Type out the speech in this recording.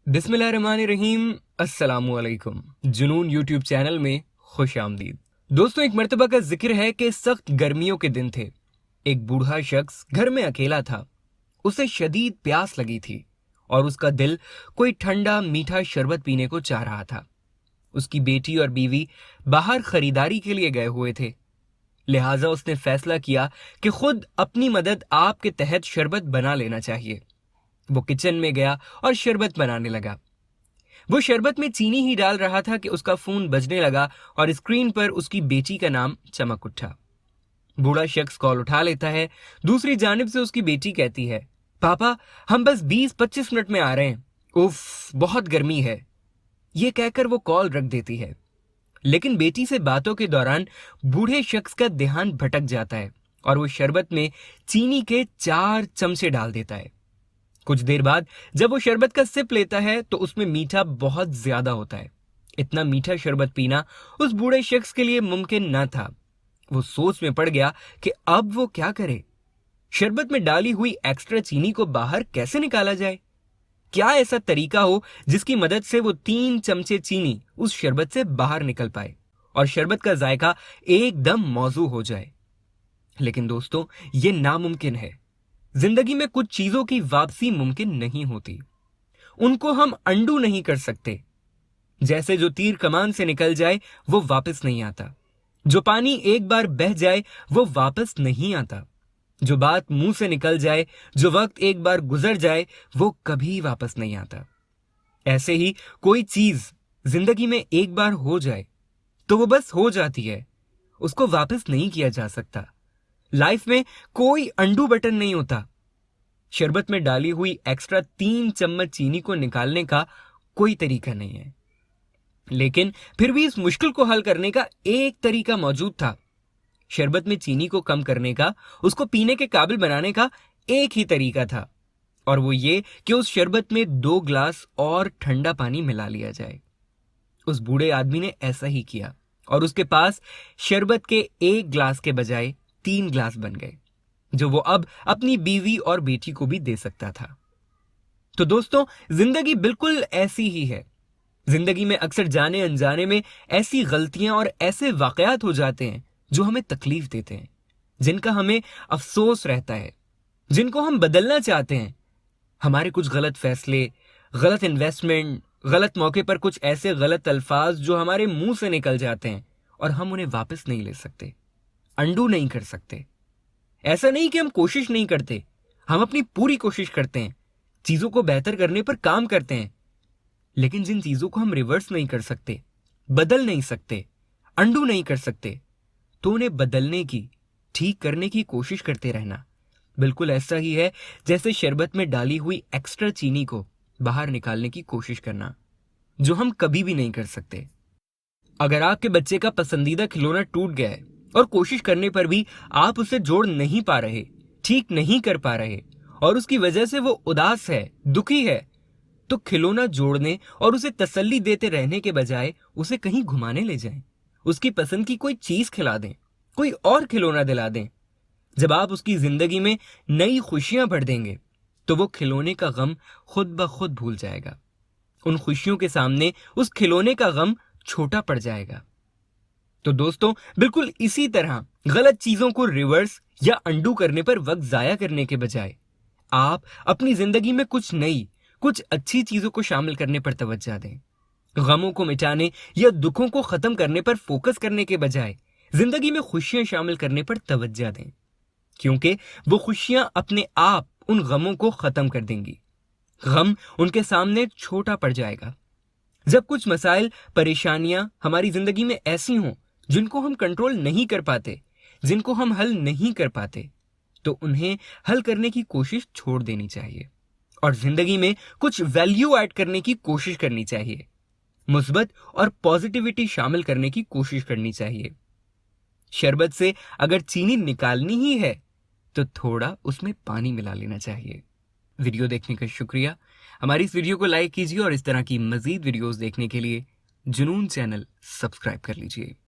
बिस्मिल्लाहिर्रहमानिर्रहीम। अस्सलामुअलैकुम। जुनून यूट्यूब चैनल में खुश आमदीद। दोस्तों, एक मर्तबा का जिक्र है कि सख्त गर्मियों के दिन थे। एक बूढ़ा शख्स घर में अकेला था। उसे शदीद प्यास लगी थी और उसका दिल कोई ठंडा मीठा शरबत पीने को चाह रहा था। उसकी बेटी और बीवी बाहर खरीदारी के लिए गए हुए थे। लिहाजा उसने फैसला किया कि खुद अपनी मदद आप के तहत शरबत बना लेना चाहिए। वो किचन में गया और शरबत बनाने लगा। वो शरबत में चीनी ही डाल रहा था कि उसका फोन बजने लगा और स्क्रीन पर उसकी बेटी का नाम चमक उठा। बूढ़ा शख्स कॉल उठा लेता है। दूसरी जानिब से उसकी बेटी कहती है, पापा, हम बस 20-25 मिनट में आ रहे हैं। उफ, बहुत गर्मी है। ये कहकर वो कॉल रख देती है। लेकिन बेटी से बातों के दौरान बूढ़े शख्स का ध्यान भटक जाता है और वो शरबत में चीनी के 4 चमचे डाल देता है। कुछ देर बाद जब वो शरबत का सिप लेता है तो उसमें मीठा बहुत ज्यादा होता है। इतना मीठा शरबत पीना उस बूढ़े शख्स के लिए मुमकिन न था। वो सोच में पड़ गया कि अब वो क्या करे। शरबत में डाली हुई एक्स्ट्रा चीनी को बाहर कैसे निकाला जाए। क्या ऐसा तरीका हो जिसकी मदद से वो 3 चमचे चीनी उस शरबत से बाहर निकल पाए और शरबत का जायका एकदम मौजू हो जाए। लेकिन दोस्तों, ये नामुमकिन है। जिंदगी में कुछ चीजों की वापसी मुमकिन नहीं होती। उनको हम अंडू नहीं कर सकते। जैसे जो तीर कमान से निकल जाए वो वापस नहीं आता। जो पानी एक बार बह जाए वो वापस नहीं आता। जो बात मुंह से निकल जाए, जो वक्त एक बार गुजर जाए, वो कभी वापस नहीं आता। ऐसे ही कोई चीज जिंदगी में एक बार हो जाए तो वो बस हो जाती है। उसको वापस नहीं किया जा सकता। लाइफ में कोई अंडू बटन नहीं होता। शरबत में डाली हुई एक्स्ट्रा 3 चम्मच चीनी को निकालने का कोई तरीका नहीं है। लेकिन फिर भी इस मुश्किल को हल करने का एक तरीका मौजूद था। शरबत में चीनी को कम करने का, उसको पीने के काबिल बनाने का एक ही तरीका था, और वो ये कि उस शरबत में 2 ग्लास और ठंडा पानी मिला लिया जाए। उस बूढ़े आदमी ने ऐसा ही किया और उसके पास शरबत के 1 ग्लास के बजाय 3 ग्लास बन गए, जो वो अब अपनी बीवी और बेटी को भी दे सकता था। तो दोस्तों, जिंदगी बिल्कुल ऐसी ही है। जिंदगी में अक्सर जाने अनजाने में ऐसी गलतियां और ऐसे वाकयात हो जाते हैं जो हमें तकलीफ देते हैं, जिनका हमें अफसोस रहता है, जिनको हम बदलना चाहते हैं। हमारे कुछ गलत फैसले, गलत इन्वेस्टमेंट, गलत मौके पर कुछ ऐसे गलत अल्फाज जो हमारे मुंह से निकल जाते हैं और हम उन्हें वापस नहीं ले सकते, अंडू नहीं कर सकते। ऐसा नहीं कि हम कोशिश नहीं करते, हम अपनी पूरी कोशिश करते हैं, चीजों को बेहतर करने पर काम करते हैं। लेकिन जिन चीजों को हम रिवर्स नहीं कर सकते, बदल नहीं सकते, अंडू नहीं कर सकते, तो उन्हें बदलने की, ठीक करने की कोशिश करते रहना बिल्कुल ऐसा ही है जैसे शरबत में डाली हुई एक्स्ट्रा चीनी को बाहर निकालने की कोशिश करना, जो हम कभी भी नहीं कर सकते। अगर आपके बच्चे का पसंदीदा खिलौना टूट गया है और कोशिश करने पर भी आप उसे जोड़ नहीं पा रहे, ठीक नहीं कर पा रहे, और उसकी वजह से वो उदास है, दुखी है, तो खिलौना जोड़ने और उसे तसल्ली देते रहने के बजाय उसे कहीं घुमाने ले जाएं। उसकी पसंद की कोई चीज खिला दें, कोई और खिलौना दिला दें। जब आप उसकी जिंदगी में नई खुशियां भर देंगे तो वो खिलौने का गम खुद ब खुद भूल जाएगा। उन खुशियों के सामने उस खिलौने का गम छोटा पड़ जाएगा। तो दोस्तों, बिल्कुल इसी तरह गलत चीजों को रिवर्स या अंडू करने पर वक्त जाया करने के बजाय आप अपनी जिंदगी में कुछ नई, कुछ अच्छी चीजों को शामिल करने पर तवज्जो दें। गमों को मिटाने या दुखों को खत्म करने पर फोकस करने के बजाय जिंदगी में खुशियां शामिल करने पर तवज्जो दें, क्योंकि वो खुशियां अपने आप उन गमों को खत्म कर देंगी। गम उनके सामने छोटा पड़ जाएगा। जब कुछ मसाइल, परेशानियां हमारी जिंदगी में ऐसी हों जिनको हम कंट्रोल नहीं कर पाते, जिनको हम हल नहीं कर पाते, तो उन्हें हल करने की कोशिश छोड़ देनी चाहिए और जिंदगी में कुछ वैल्यू ऐड करने की कोशिश करनी चाहिए। मुस्बत और पॉजिटिविटी शामिल करने की कोशिश करनी चाहिए। शरबत से अगर चीनी निकालनी ही है तो थोड़ा उसमें पानी मिला लेना चाहिए। वीडियो देखने का शुक्रिया। हमारी इस वीडियो को लाइक कीजिए और इस तरह की मजीद वीडियोस देखने के लिए जुनून चैनल सब्सक्राइब कर लीजिए।